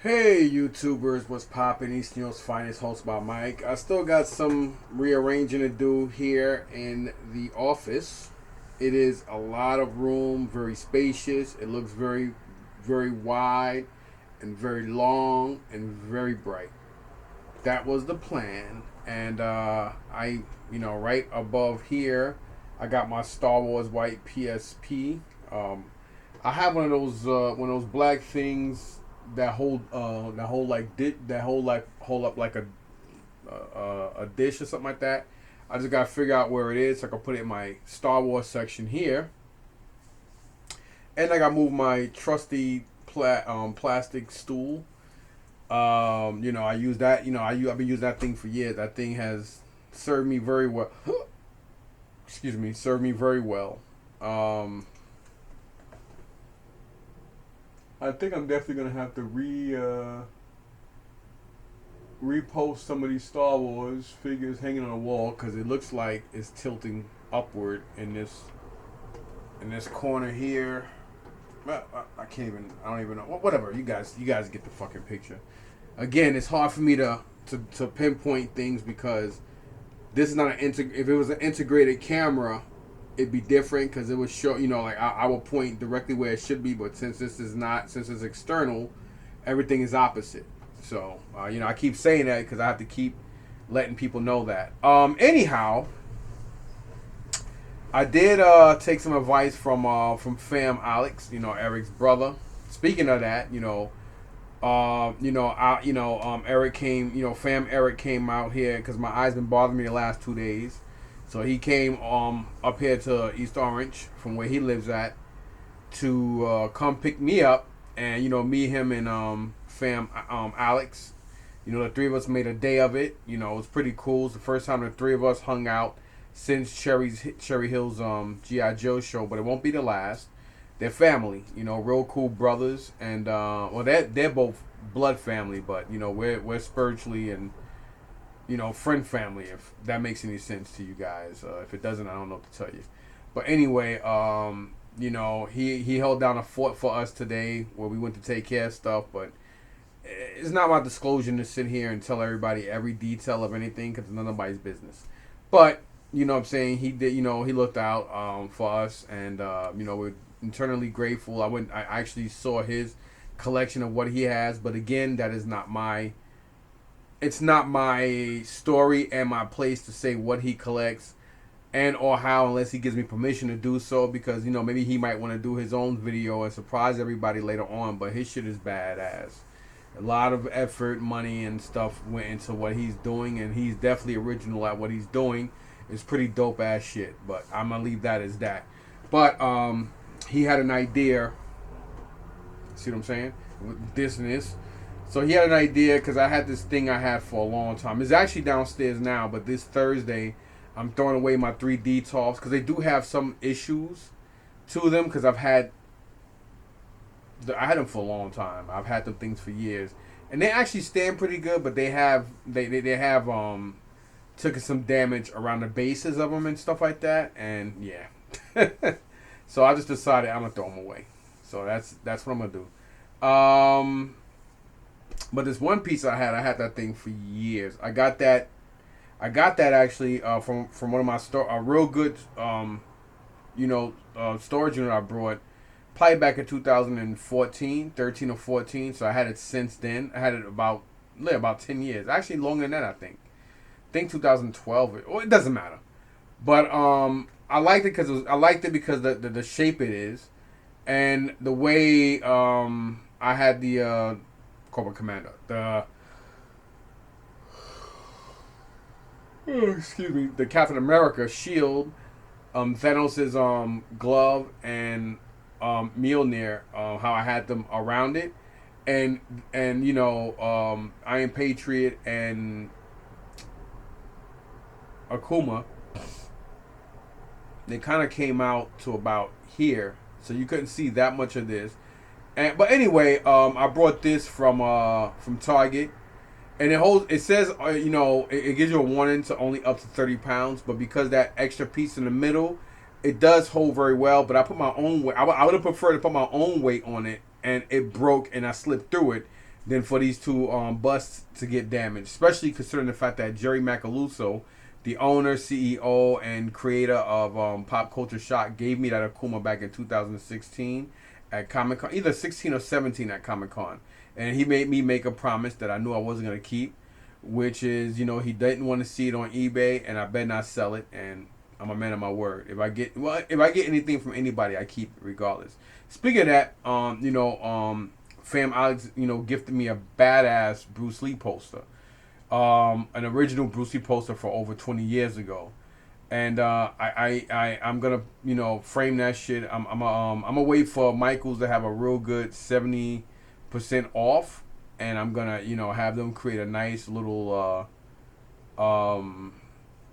Hey YouTubers, what's poppin'? East New York's finest host by Mike. I still got some rearranging to do here in the office. It is a lot of room, very spacious. It looks very, very wide and very long and very bright. That was the plan. And right above here, I got my Star Wars white PSP. Um, I have one of those black things that hold up like a dish or something like that. I just gotta figure out where it is so I can put it in my Star Wars section here, and I gotta move my trusty plastic stool. I use that. I've been using that thing for years. That thing has served me very well. Excuse me, served me very well. Um, I think I'm definitely gonna have to repost some of these Star Wars figures hanging on the wall because it looks like it's tilting upward in this corner here. I can't even. I don't even know. Whatever. You guys get the fucking picture. Again, it's hard for me to pinpoint things because this is not if it was an integrated camera, it'd be different because it would show. Like I will point directly where it should be, but since this is not, since it's external, everything is opposite. So I keep saying that because I have to keep letting people know that. Anyhow, I did take some advice from Fam Alex, Eric's brother. Speaking of that, Eric came, Fam Eric came out here because my eyes been bothering me the last 2 days. So he came up here to East Orange from where he lives at to come pick me up, and me, him, and Fam Alex. The three of us made a day of it. It was pretty cool. It's the first time the three of us hung out since Cherry Hill's GI Joe show, but it won't be the last. They're family, real cool brothers, and they're both blood family, but we're spiritually and friend family, if that makes any sense to you guys. If it doesn't, I don't know what to tell you. But anyway, he held down a fort for us today where we went to take care of stuff, but it's not my disclosure to sit here and tell everybody every detail of anything because it's none of nobody's business. But what I'm saying, he did. He looked out for us, and we're internally grateful. I actually saw his collection of what he has, but again, that is not my. It's not my story and my place to say what he collects and or how, unless he gives me permission to do so, because maybe he might want to do his own video and surprise everybody later on. But his shit is badass. A lot of effort, money, and stuff went into what he's doing, and he's definitely original at what he's doing. It's pretty dope ass shit, but I'm gonna leave that as that. But he had an idea. See what I'm saying? This and this. So he had an idea because I had this thing I had for a long time. It's actually downstairs now, but this Thursday I'm throwing away my 3D tops because they do have some issues to them because I had them for a long time. I've had them things for years, and they actually stand pretty good. But they have took some damage around the bases of them and stuff like that. And yeah, so I just decided I'm gonna throw them away. So that's what I'm gonna do. But this one piece I had that thing for years. I got that actually from one of my a real good storage unit I brought. Probably back in 2014, 13 or 14. So I had it since then. I had it about 10 years. Actually, longer than that, I think. I think 2012. Well, it doesn't matter. But I liked it because the shape it is, and the way I had the Corporate Commander, the Captain America shield, Thanos's glove, and Mjolnir, how I had them around it, and Iron Patriot and Akuma, they kind of came out to about here, so you couldn't see that much of this. But anyway, I brought this from Target, and it says it gives you a warning to only up to 30 pounds, but because that extra piece in the middle, it does hold very well. But I put my own weight. I would have preferred to put my own weight on it, and it broke, and I slipped through it. than for these two busts to get damaged, especially considering the fact that Jerry Macaluso, the owner, CEO, and creator of Pop Culture Shock, gave me that Akuma back in 2016 at Comic Con, either 16 or 17 at Comic Con, and he made me make a promise that I knew I wasn't gonna keep, which is, he didn't want to see it on eBay, and I better not sell it. And I'm a man of my word. If I get anything from anybody, I keep it regardless. Speaking of that, Fam Alex, gifted me a badass Bruce Lee poster, an original Bruce Lee poster for over 20 years ago, and I'm gonna frame that shit. I'm gonna wait for Michaels to have a real good 70% off, and I'm gonna have them create a nice little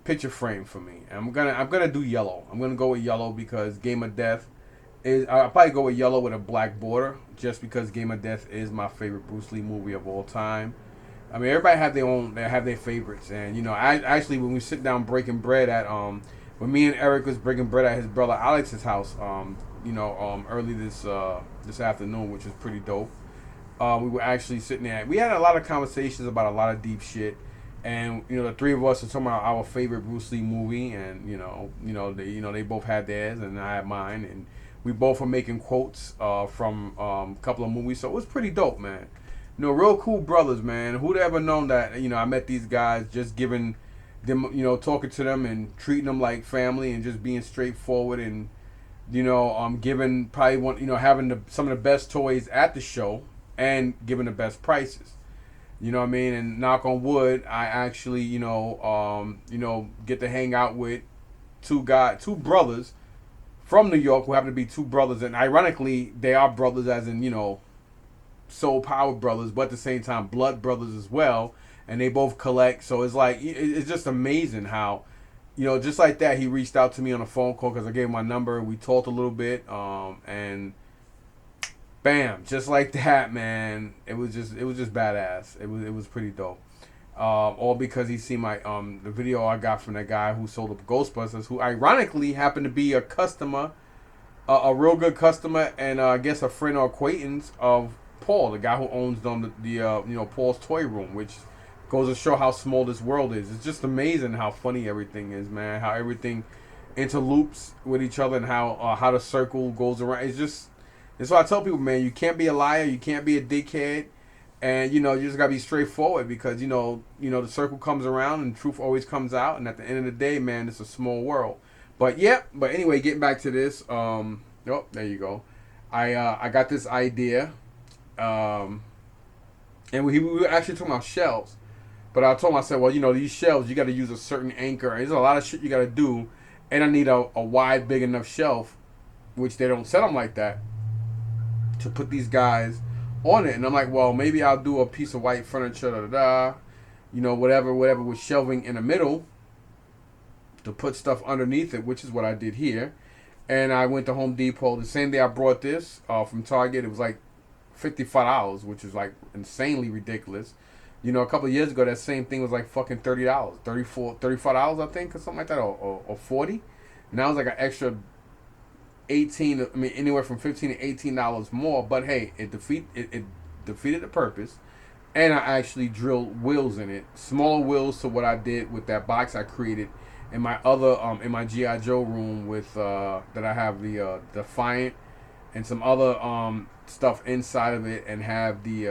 picture frame for me. And I'm gonna do yellow. I'm gonna go with yellow because Game of Death is. I'll probably go with yellow with a black border, just because Game of Death is my favorite Bruce Lee movie of all time. I mean, everybody have their favorites, and I actually, when we sit down breaking bread at when me and Eric was breaking bread at his brother Alex's house, early this afternoon, which was pretty dope. We were actually sitting there. We had a lot of conversations about a lot of deep shit, and the three of us were talking about our favorite Bruce Lee movie, and they both had theirs, and I had mine, and we both were making quotes from a couple of movies, so it was pretty dope, man. Real cool brothers, man. Who'd ever known that? I met these guys, just giving them, talking to them and treating them like family, and just being straightforward, and giving probably having some of the best toys at the show, and giving the best prices. You know what I mean? And knock on wood, I actually get to hang out with two brothers from New York who happen to be two brothers, and ironically, they are brothers as in soul power brothers, but at the same time blood brothers as well, and they both collect. So it's like, it's just amazing how just like that, he reached out to me on a phone call because I gave him my number, and we talked a little bit, and bam, just like that, man. It was just badass. It was pretty dope. All because he seen my the video I got from that guy who sold up Ghostbusters, who ironically happened to be a customer, a real good customer, and I guess a friend or acquaintance of Paul, the guy who owns the Paul's Toy Room, which goes to show how small this world is. It's just amazing how funny everything is, man. How everything interloops with each other, and how the circle goes around. It's why I tell people, man, you can't be a liar, you can't be a dickhead, and you just gotta be straightforward, because the circle comes around and truth always comes out, and at the end of the day, man, it's a small world. But anyway, getting back to this, there you go. I got this idea. And we were actually talking about shelves, but I told him, I said, well, these shelves, you got to use a certain anchor, and there's a lot of shit you got to do, and I need a wide, big enough shelf, which they don't set them like that, to put these guys on it. And I'm like, well, maybe I'll do a piece of white furniture, whatever, with shelving in the middle to put stuff underneath it, which is what I did here. And I went to Home Depot the same day I brought this from Target. It was like $55, which is like insanely ridiculous. A couple of years ago, that same thing was like fucking $30, $35, I think, or something like that, or $40. Now it's like an extra anywhere from $15 to $18 more. But hey, it defeated the purpose, and I actually drilled wheels in it, smaller wheels to what I did with that box I created in my other in my GI Joe room with that I have the Defiant and some other stuff inside of it, and have the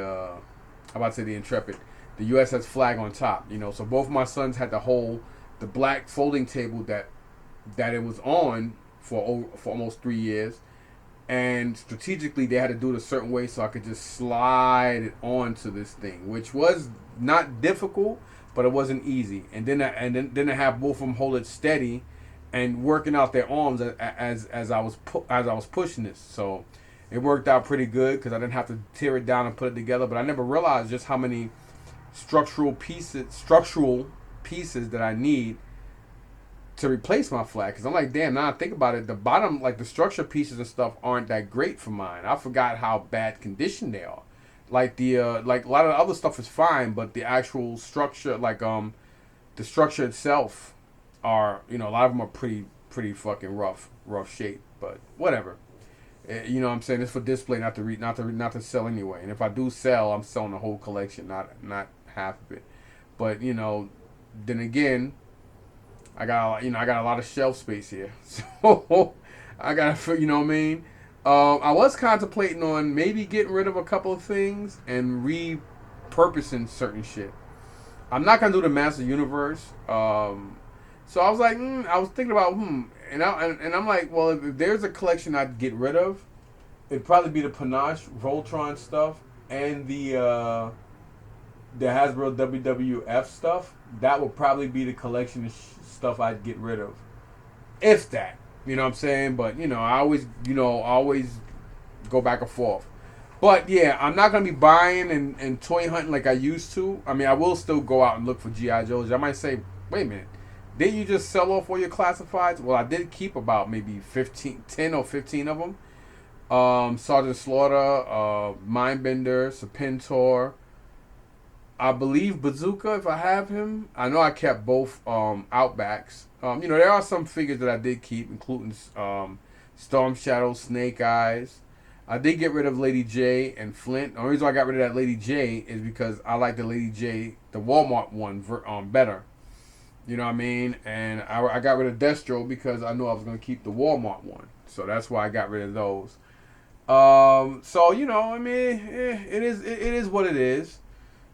the Intrepid, the USS flag on top. So both my sons had to hold the black folding table that it was on for almost 3 years, and strategically they had to do it a certain way so I could just slide it onto this thing, which was not difficult, but it wasn't easy. And then I have both of them hold it steady and working out their arms as I was pushing this. So it worked out pretty good because I didn't have to tear it down and put it together. But I never realized just how many structural pieces that I need to replace my flag. Because I'm like, damn, now I think about it, the bottom, like the structure pieces and stuff aren't that great for mine. I forgot how bad condition they are. Like like a lot of the other stuff is fine, but the actual structure, like the structure itself, are a lot of them are pretty fucking rough shape. But whatever, You know what I'm saying? It's for display, not to sell anyway. And if I do sell, I'm selling the whole collection, not half of it. But then again, I got a lot of shelf space here, so I got you know what I mean. I was contemplating on maybe getting rid of a couple of things and repurposing certain shit. I'm not gonna do the Master Universe. So I was like, I was thinking about, and I'm like, well, if there's a collection I'd get rid of, it'd probably be the Panache Voltron stuff and the Hasbro WWF stuff. That would probably be the collection of stuff I'd get rid of, if that. You know what I'm saying? But I always go back and forth. But yeah, I'm not gonna be buying and toy hunting like I used to. I mean, I will still go out and look for GI Joes. I might say, wait a minute, didn't you just sell off all your classifieds? Well, I did keep about maybe 10 or 15 of them. Sergeant Slaughter, Mindbender, Serpentor, I believe Bazooka, if I have him. I know I kept both Outbacks. There are some figures that I did keep, including Storm Shadow, Snake Eyes. I did get rid of Lady J and Flint. The only reason I got rid of that Lady J is because I like the Lady J, the Walmart one, better. You know what I mean? And I got rid of Destro because I knew I was going to keep the Walmart one. So that's why I got rid of those. So I mean, it is what it is.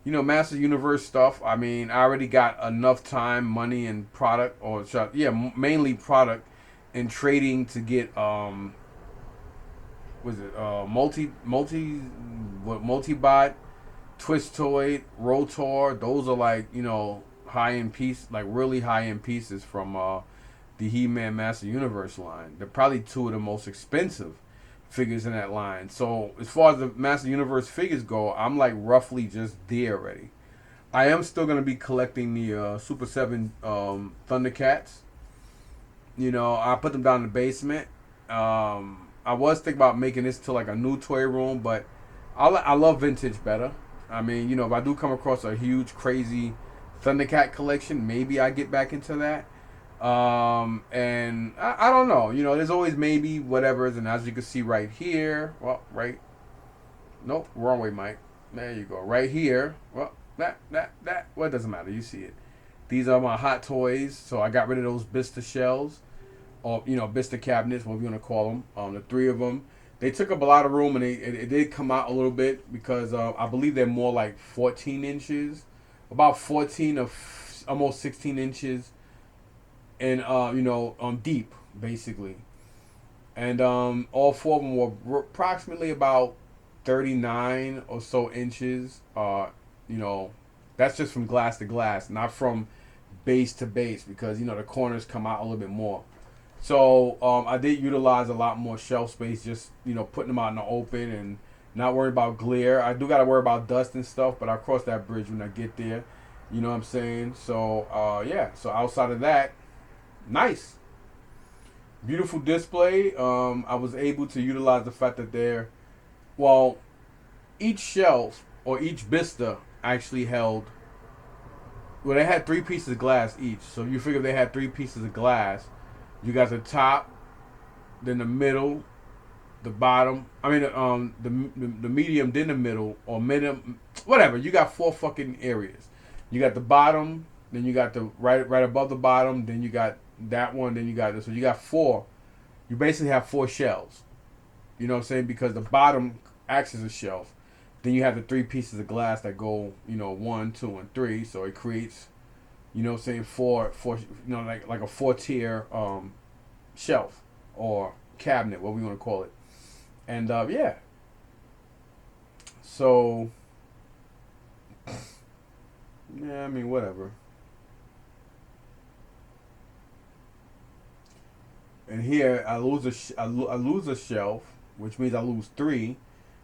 Master Universe stuff. I mean, I already got enough time, money, and product, mainly product, and trading to get was it multi-bot, Twistoid, Rotor. Those are like high end piece, like really high end pieces from the He-Man Master Universe line. They're probably two of the most expensive figures in that line. So as far as the Master Universe figures go, I'm like roughly just there already. I am still gonna be collecting the Super 7 Thundercats. I put them down in the basement. I was thinking about making this to like a new toy room, but I love vintage better. I mean, if I do come across a huge, crazy Thundercat collection, maybe I get back into that. And I don't know. There's always maybe whatever's, and as you can see right here, nope, wrong way, Mike. There you go, right here. Well, well, it doesn't matter. You see it. These are my hot toys. So I got rid of those Bista shells, or Bista cabinets, whatever you want to call them. The three of them. They took up a lot of room, and it did come out a little bit because I believe they're more like 14 inches, about 14 of almost 16 inches. And deep basically, and all four of them were approximately about 39 or so inches. That's just from glass to glass, not from base to base, because the corners come out a little bit more. So I did utilize a lot more shelf space, just putting them out in the open and not worrying about glare. I do got to worry about dust and stuff, but I'll cross that bridge when I get there. You know what I'm saying? So so outside of that, nice, beautiful display. I was able to utilize the fact that each shelf or each Bista actually held. Well, they had three pieces of glass each. So you figure they had three pieces of glass. You got the top, then the middle, the bottom. I mean, the medium, then the middle, or medium, whatever. You got four fucking areas. You got the bottom, then you got the right above the bottom, then you got that one, then you got this. So you got four. You basically have four shelves. You know what I'm saying? Because the bottom acts as a shelf. Then you have the three pieces of glass that go, 1, 2, and 3. So it creates, what I'm saying, four, like a 4-tier shelf or cabinet, what we want to call it. And yeah. So yeah, I mean, whatever. And here I lose I lose a shelf, which means I lose 3,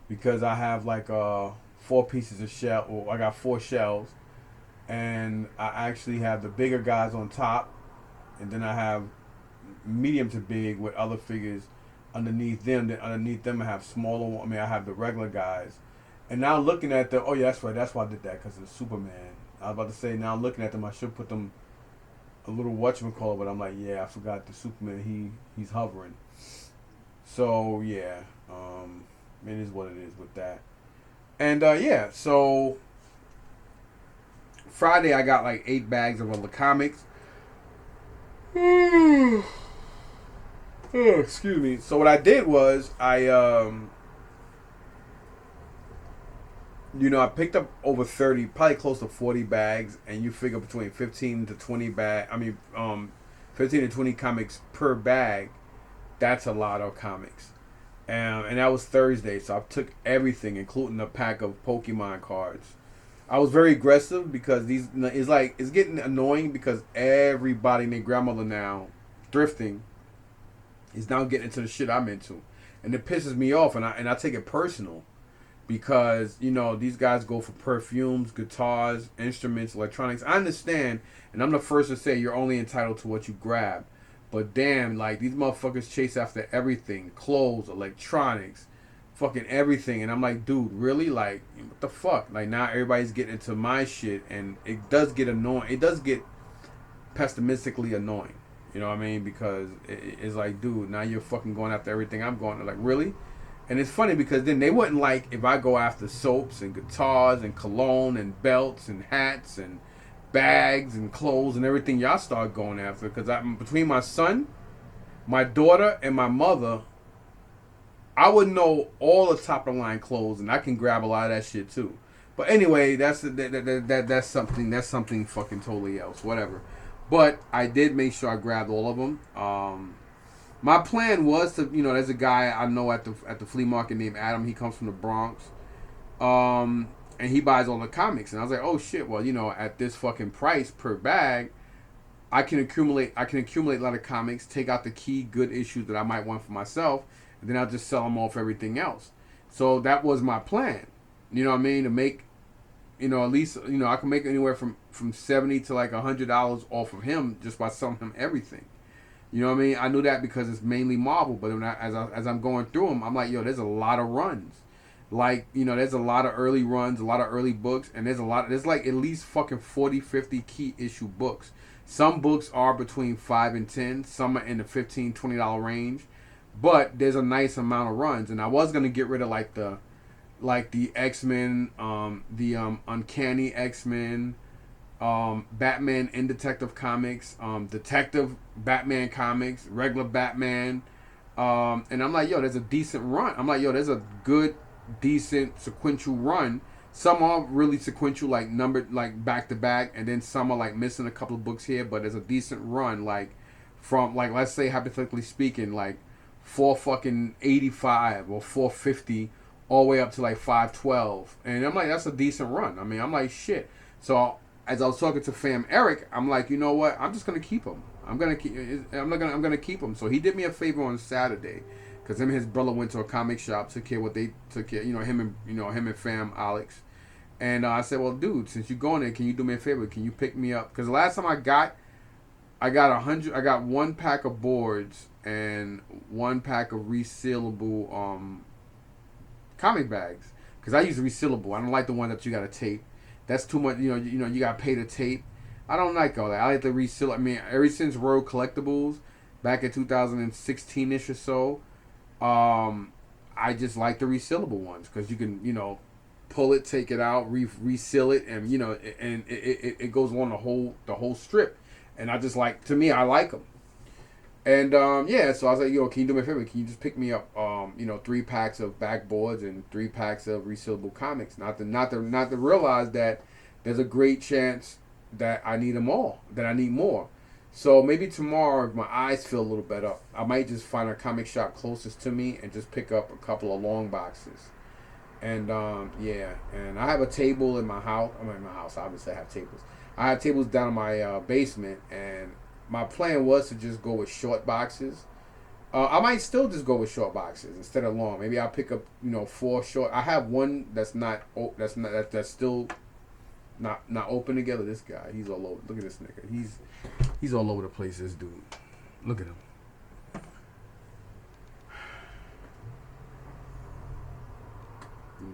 because I have like 4 pieces of shell. Well, I got 4 shells, and I actually have the bigger guys on top, and then I have medium to big with other figures underneath them. Then underneath them I have smaller. I mean, I have the regular guys. And now looking at the, oh yeah, that's right, that's why I did that, because it's Superman. I was about to say, now looking at them, I should put them a little whatchamacallit, but I'm like, yeah, I forgot the Superman. He's hovering. So yeah, It is what it is with that. And yeah, so Friday I got like 8 bags of the comics. Excuse me. So what I did was I picked up over 30, probably close to 40 bags, and you figure between 15 to 20 15 to 20 comics per bag. That's a lot of comics. And that was Thursday, so I took everything, including a pack of Pokemon cards. I was very aggressive because it's getting annoying because everybody and their grandmother now thrifting is now getting into the shit I'm into, and it pisses me off, and I take it personal because these guys go for perfumes, guitars, instruments, electronics. I understand, and I'm the first to say you're only entitled to what you grab, but damn, like these motherfuckers chase after everything, clothes, electronics, fucking everything, and I'm like, dude, really? Like, what the fuck? Like now everybody's getting into my shit, and it does get annoying. It does get pessimistically annoying. You know what I mean? Because it's like, dude, now you're fucking going after everything I'm going. Like, really? And it's funny because then they wouldn't like if I go after soaps and guitars and cologne and belts and hats and bags and clothes and everything y'all start going after. Because between my son, my daughter, and my mother, I would know all the top of the line clothes, and I can grab a lot of that shit too. But anyway, that's something fucking totally else. Whatever. But I did make sure I grabbed all of them. My plan was to, there's a guy I know at the flea market named Adam. He comes from the Bronx, and he buys all the comics. And I was like, oh shit, well, at this fucking price per bag, I can accumulate a lot of comics, take out the key good issues that I might want for myself, and then I'll just sell them off everything else. So that was my plan. You know what I mean? To make, at least, I can make anywhere from $70 to like $100 off of him just by selling him everything. You know what I mean? I knew that because it's mainly Marvel, but as I'm going through them, I'm like, yo, there's a lot of runs. Like, there's a lot of early runs, a lot of early books, and there's like at least fucking 40, 50 key issue books. Some books are between 5 and 10, some are in the $15, $20 range, but there's a nice amount of runs. And I was gonna get rid of like the X-Men, the Uncanny X-Men, Batman in Detective Comics, Detective Batman comics, regular Batman, and I'm like, yo, there's a decent run. I'm like, yo, there's a good, decent sequential run. Some are really sequential, like numbered, like back to back, and then some are like missing a couple of books here. But there's a decent run, like from like let's say hypothetically speaking, like 485 or 450 all the way up to like 512, and I'm like, that's a decent run. I mean, I'm like, shit. So as I was talking to Fam Erik, I'm like, you know what? I'm just gonna keep him. I'm gonna keep him. So he did me a favor on Saturday, because him and his brother went to a comic shop, took care of what they took care. Him and Fam Alex, and I said, well, dude, since you're going there, can you do me a favor? Can you pick me up? Because the last time I got 100. I got one pack of boards and one pack of resealable comic bags, because I use resealable. I don't like the one that you got to tape. That's too much. You got to pay to tape. I don't like all that. I like the reseal. I mean, ever since Road Collectibles, back in 2016ish or so, I just like the resealable ones because you can, pull it, take it out, reseal it, and it goes along the whole strip. And I just like, to me, I like them. And yeah, so I was like, yo, can you do me a favor? Can you just pick me up 3 packs of backboards and 3 packs of resealable comics? Not to realize that there's a great chance that I need them all, that I need more. So maybe tomorrow, if my eyes feel a little better, I might just find a comic shop closest to me and just pick up a couple of long boxes. And yeah, and I have a table in my house. I mean, in my house, obviously I have tables. I have tables down in my basement, and my plan was to just go with short boxes. I might still just go with short boxes instead of long. Maybe I'll pick up 4 short. I have one that's still not open together. This guy, he's all over. Look at this nigga. He's all over the place. This dude. Look at him.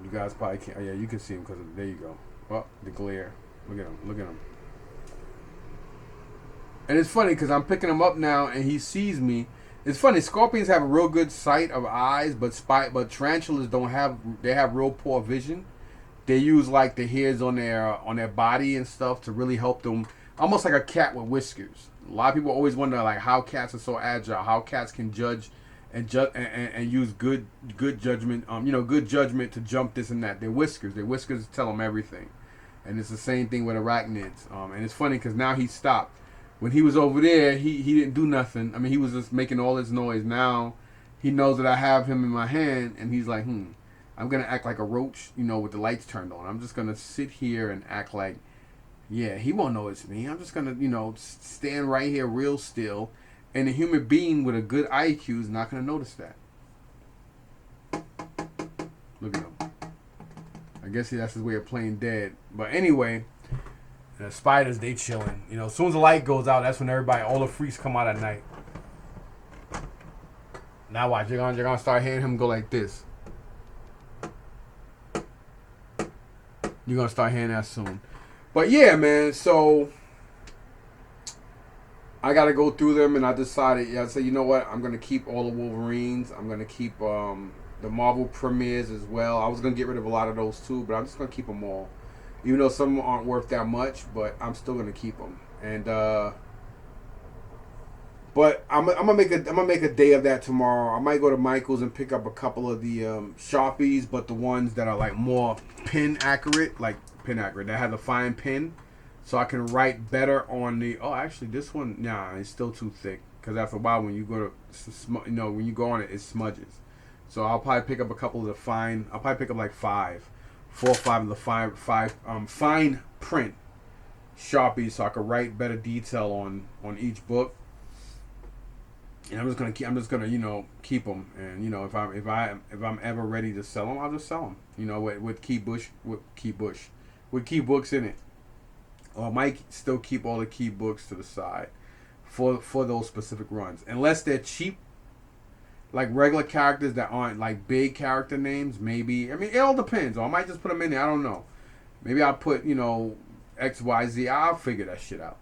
You guys probably can't. Oh, yeah, you can see him because there you go. Oh, the glare. Look at him. Look at him. And it's funny because I'm picking him up now, and he sees me, It's funny. Scorpions have a real good sight of eyes, but tarantulas don't have. They have real poor vision. They use like the hairs on their body and stuff to really help them. Almost like a cat with whiskers. A lot of people always wonder like how cats are so agile, how cats can judge and use good judgment. Good judgment to jump this and that. Their whiskers tell them everything. And it's the same thing with arachnids. And it's funny because now he stopped. When he was over there, he didn't do nothing. I mean, he was just making all this noise. Now he knows that I have him in my hand, and he's like, I'm gonna act like a roach, with the lights turned on. I'm just gonna sit here and act like, yeah, he won't know it's me. I'm just gonna, stand right here real still, and a human being with a good IQ is not gonna notice that. Look at him. I guess that's his way of playing dead. But anyway, the spiders, they chilling. As soon as the light goes out, that's when all the freaks come out at night. Now watch, you're gonna start hearing him go like this. You're gonna start hearing that soon. But yeah, man, so I gotta go through them, and I decided, I said, you know what, I'm gonna keep all the Wolverines. I'm gonna keep the Marvel premieres as well. I was gonna get rid of a lot of those too, but I'm just gonna keep them all, even though some aren't worth that much. But I'm still gonna keep them, and but I'm gonna make a day of that tomorrow. I might go to Michael's and pick up a couple of the Sharpies, but the ones that are like more pin accurate, that have a fine pin, so I can write better on the. Oh, actually, this one, nah, it's still too thick. Because after a while, when you go to, when you go on it, it smudges. So I'll probably pick up a couple of the fine. I'll probably pick up like 4 or 5 of the fine print Sharpies, so I can write better detail on each book. And I'm just gonna keep them. And if I'm ever ready to sell them, I'll just sell them. With key books in it. Or I might still keep all the key books to the side for those specific runs, unless they're cheap. Like regular characters that aren't like big character names, maybe. I mean, it all depends. Or I might just put them in there. I don't know. Maybe I'll put, X, Y, Z. I'll figure that shit out.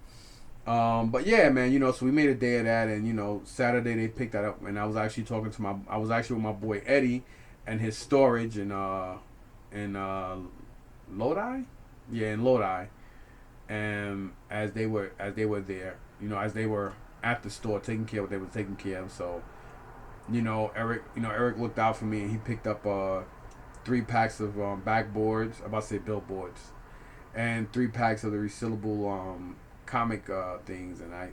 But yeah, man, so we made a day of that, and Saturday they picked that up, and I was actually with my boy Eddie, and his storage in Lodi, yeah, in Lodi, and as they were there, as they were at the store taking care of what they were taking care of, so. Eric looked out for me, and he picked up 3 packs of backboards. I'm about to say billboards, and 3 packs of the resealable comic things, and I,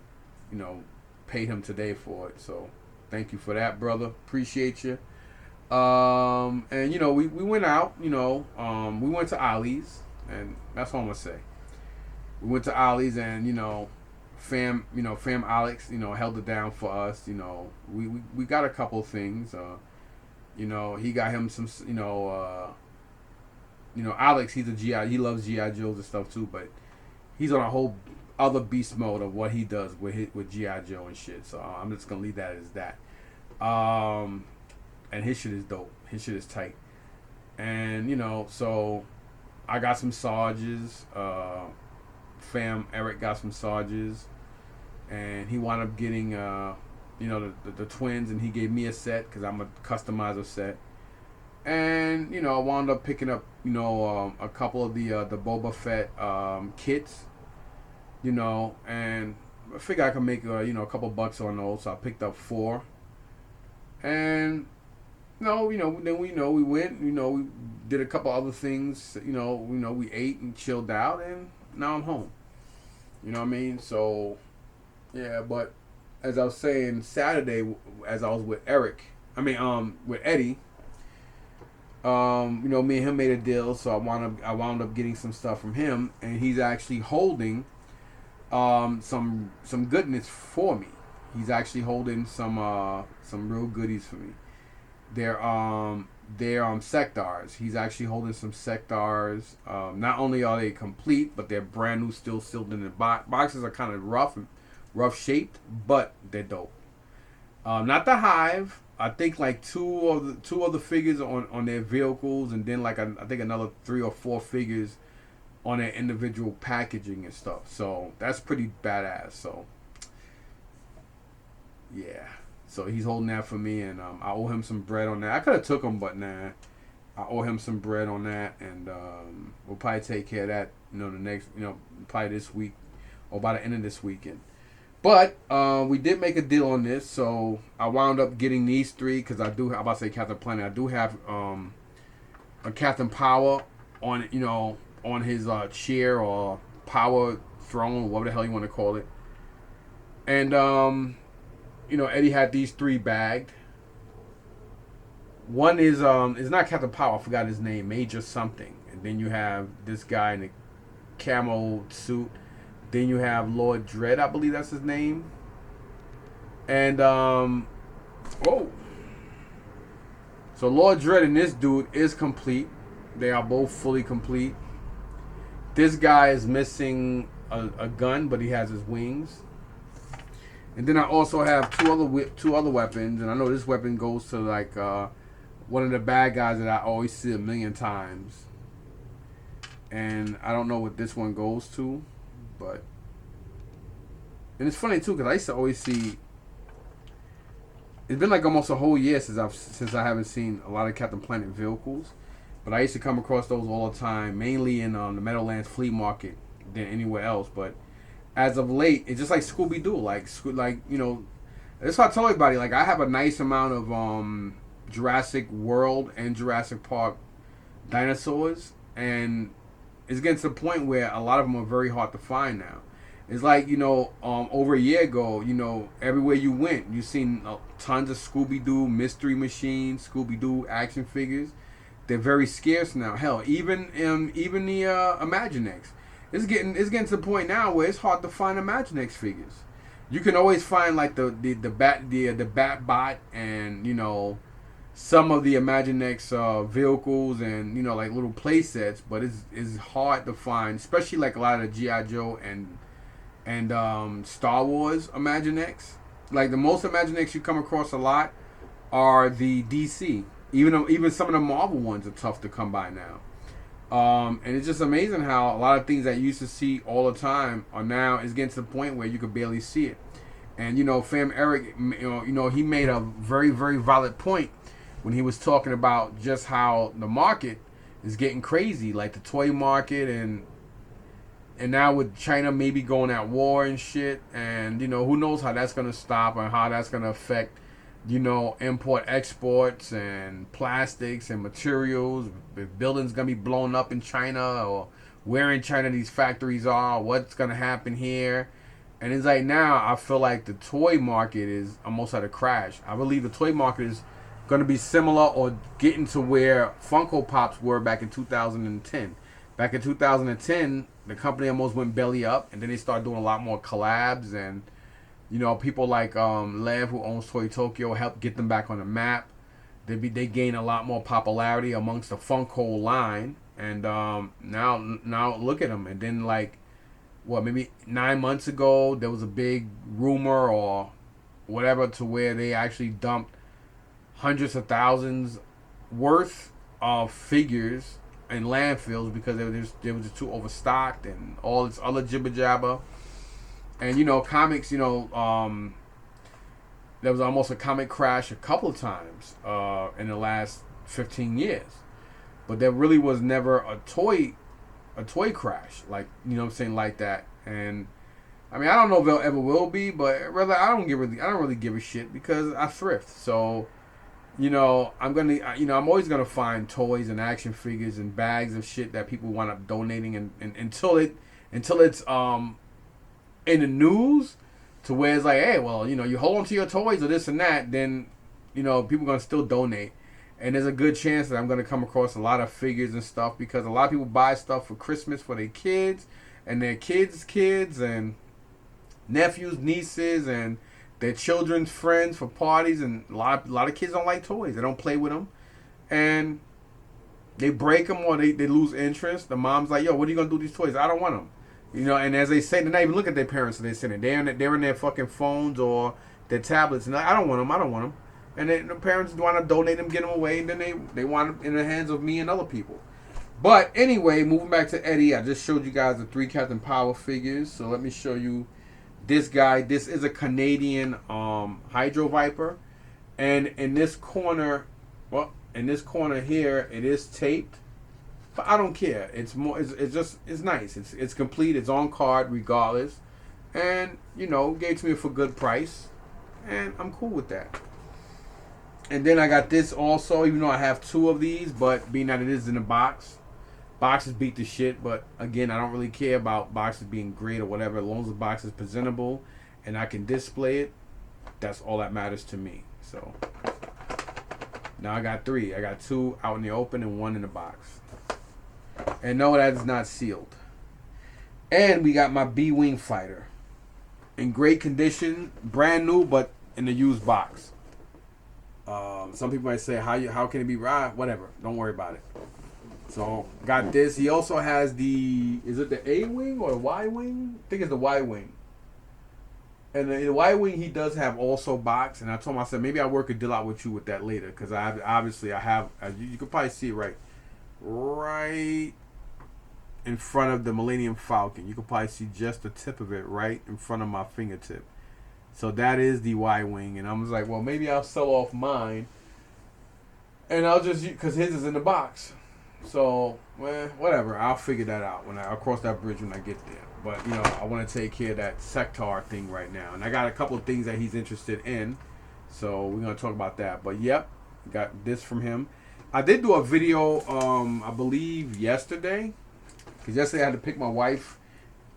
paid him today for it. So, thank you for that, brother. Appreciate you. And we went out. We went to Ollie's, and that's all I'm gonna say. We went to Ollie's, and Fam Alex, held it down for us. We got a couple of things. He got him some. Alex, he's a GI. He loves GI Joes and stuff too, but he's on a whole other beast mode of what he does with GI Joe and shit. So I'm just gonna leave that as that. And his shit is dope. His shit is tight. And so I got some Sarges. Fam Erik got some Sarges. And he wound up getting, the twins, and he gave me a set because I'm a customizer set. And I wound up picking up, a couple of the Boba Fett kits, and I figured I could make a couple bucks on those. So I picked up 4, and then we went, we did a couple other things, we ate and chilled out, and now I'm home. You know what I mean? So. Yeah, but as I was saying, Saturday, as I was with Eddie, me and him made a deal, so I wound up getting some stuff from him, and he's actually holding some goodness for me. He's actually holding some real goodies for me. They're sectars. He's actually holding some sectars. Not only are they complete, but they're brand new, still sealed in the box. Boxes are kind of rough shaped, but they're dope. Not the Hive. I think like two of the figures on their vehicles, and then I think another 3 or 4 figures on their individual packaging and stuff. So that's pretty badass. So yeah. So he's holding that for me, and I owe him some bread on that. I could have took him, but nah. I owe him some bread on that, and we'll probably take care of that. The next, probably this week or by the end of this weekend. But we did make a deal on this, so I wound up getting these three because I do. I'm about to say Captain Planet. I do have a Captain Power on on his chair or power throne, whatever the hell you want to call it. And Eddie had these three bagged. One is it's not Captain Power. I forgot his name, Major something. And then you have this guy in a camo suit. Then you have Lord Dread, I believe that's his name. And so Lord Dread and this dude is complete. They are both fully complete. This guy is missing a gun, but he has his wings. And then I also have two other weapons, and I know this weapon goes to like one of the bad guys that I always see a million times. And I don't know what this one goes to, but and it's funny too because I used to always see. It's been like almost a whole year since I haven't seen a lot of Captain Planet vehicles, but I used to come across those all the time, mainly in the Meadowlands flea market than anywhere else. But as of late, it's just like Scooby Doo, that's what I tell everybody. Like I have a nice amount of Jurassic World and Jurassic Park dinosaurs, and it's getting to the point where a lot of them are very hard to find now. It's like, over a year ago, everywhere you went, you seen tons of Scooby-Doo Mystery Machines, Scooby-Doo action figures. They're very scarce now. Hell, even the Imaginext. It's getting to the point now where it's hard to find Imaginext figures. You can always find like the Bat Bot and some of the Imaginext vehicles and like little play sets, but it's hard to find, especially like a lot of the G.I. Joe and Star Wars Imaginext. Like the most Imaginext you come across a lot are the DC. Even some of the Marvel ones are tough to come by now. And it's just amazing how a lot of things that you used to see all the time are now is getting to the point where you could barely see it. And Fam Erik, he made a very, very valid point when he was talking about just how the market is getting crazy, like the toy market, and now with China maybe going at war and shit, and who knows how that's gonna stop and how that's gonna affect import exports and plastics and materials. If buildings gonna be blown up in China, or where in China these factories are, what's gonna happen here. And it's like now I feel like the toy market is almost at a crash. I believe the toy market is gonna be similar or getting to where Funko Pops were back in 2010. Back in 2010, the company almost went belly up, and then they started doing a lot more collabs, and people like Lev, who owns Toy Tokyo, helped get them back on the map. They gain a lot more popularity amongst the Funko line, and now look at them. And then maybe 9 months ago there was a big rumor or whatever to where they actually dumped hundreds of thousands worth of figures in landfills because they were just too overstocked and all this other jibber jabber. And comics, there was almost a comic crash a couple of times in the last 15 years, but there really was never a toy crash like like that. And I mean, I don't know if there ever will be, but rather I don't really give a shit because I thrift. So I'm always gonna find toys and action figures and bags of shit that people wind up donating, and until it's in the news to where it's like, hey, well, you hold on to your toys or this and that, then people gonna still donate. And there's a good chance that I'm gonna come across a lot of figures and stuff because a lot of people buy stuff for Christmas for their kids and their kids and nephews, nieces, and their children's friends for parties. And a lot of kids don't like toys. They don't play with them, and they break them or they lose interest. The mom's like, yo, what are you gonna do with these toys? I don't want them. And as they say, they're not even looking at their parents. So they're sitting there. They're in their fucking phones or their tablets. And I don't want them. And then the parents want to donate them, get them away. And then they want them in the hands of me and other people. But anyway, moving back to Eddie, I just showed you guys the 3 Captain Power figures. So let me show you This guy, this is a Canadian Hydro Viper, and in this corner, well, in this corner here, it is taped, but I don't care. It's more, it's just, it's nice. It's complete. It's on card regardless, and gave to me for a good price, and I'm cool with that. And then I got this also, even though I have two of these, but being that it is in a box, boxes beat the shit. But again, I don't really care about boxes being great or whatever. As long as the box is presentable and I can display it, that's all that matters to me. So now I got three. I got two out in the open and one in the box. And no, that is not sealed. And we got my B-Wing fighter in great condition, brand new, but in the used box. Some people might say, how can it be right? Whatever. Don't worry about it. So, got this. He also has is it the A-Wing or the Y-Wing? I think it's the Y-Wing. And the Y-Wing, he does have also box. And I told him, I said, maybe I'll work a deal out with you with that later. Because I have, you can probably see it right in front of the Millennium Falcon. You can probably see just the tip of it right in front of my fingertip. So that is the Y-Wing. And I was like, well, maybe I'll sell off mine. And I'll just, because his is in the box. So, well, whatever. I'll figure that out I'll cross that bridge when I get there. But, I want to take care of that Sector thing right now. And I got a couple of things that he's interested in. So, we're going to talk about that. But, yep, got this from him. I did do a video, I believe, yesterday. Because yesterday I had to pick my wife.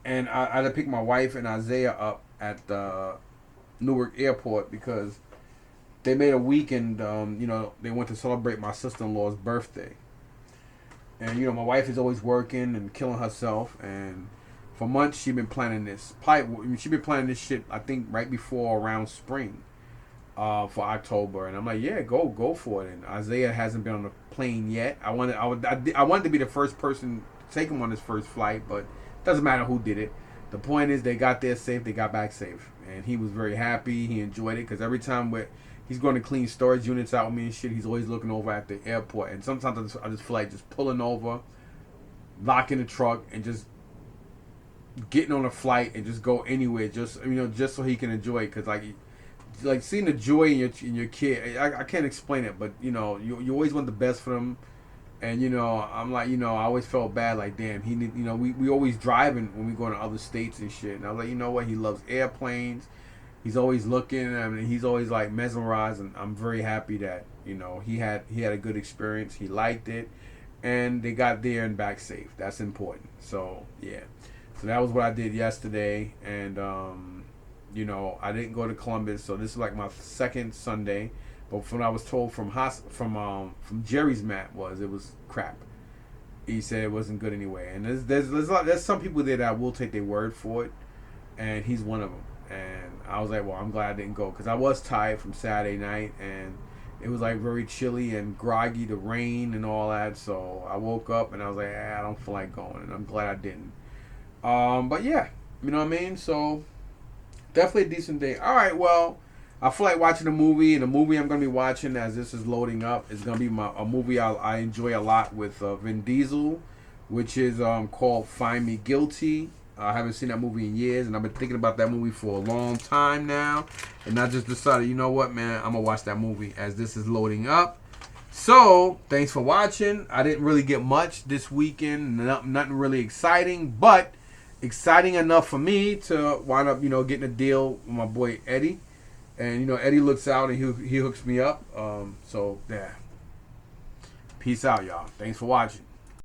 And I had to pick my wife and Isaiah up at the Newark Airport because they made a weekend, they went to celebrate my sister-in-law's birthday. And, my wife is always working and killing herself. And for months, she's been planning this. She's been planning this shit, I think, right before around spring for October. And I'm like, yeah, go for it. And Isaiah hasn't been on a plane yet. I wanted to be the first person to take him on his first flight, but it doesn't matter who did it. The point is they got there safe, they got back safe. And he was very happy. He enjoyed it because every time he's going to clean storage units out with me and shit, he's always looking over at the airport. And sometimes I just feel like just pulling over, locking the truck, and just getting on a flight and just go anywhere, just so he can enjoy it. Because like seeing the joy in your kid, I can't explain it, but you always want the best for them. And I'm like, I always felt bad, like, damn, he need, we always driving when we go to other states and shit. And I was like, you know what, he loves airplanes. He's always looking. I mean, he's always like mesmerized, and I'm very happy that he had a good experience. He liked it, and they got there and back safe. That's important. So yeah, so that was what I did yesterday, and I didn't go to Columbus, so this is like my second Sunday. But from what I was told from Jerry's map it was crap. He said it wasn't good anyway, and there's some people there that will take their word for it, and he's one of them. And I was like, well, I'm glad I didn't go because I was tired from Saturday night, and it was like very chilly and groggy, the rain and all that. So I woke up and I was like, I don't feel like going, and I'm glad I didn't. But yeah, you know what I mean. So definitely a decent day. All right, well, I feel like watching a movie, and the movie I'm gonna be watching as this is loading up is gonna be a movie I enjoy a lot with Vin Diesel, which is called Find Me Guilty. I haven't seen that movie in years, and I've been thinking about that movie for a long time now. And I just decided, you know what, man, I'm going to watch that movie as this is loading up. So, thanks for watching. I didn't really get much this weekend. Nothing really exciting, but exciting enough for me to wind up, getting a deal with my boy Eddie. And, Eddie looks out and he hooks me up. So, yeah. Peace out, y'all. Thanks for watching.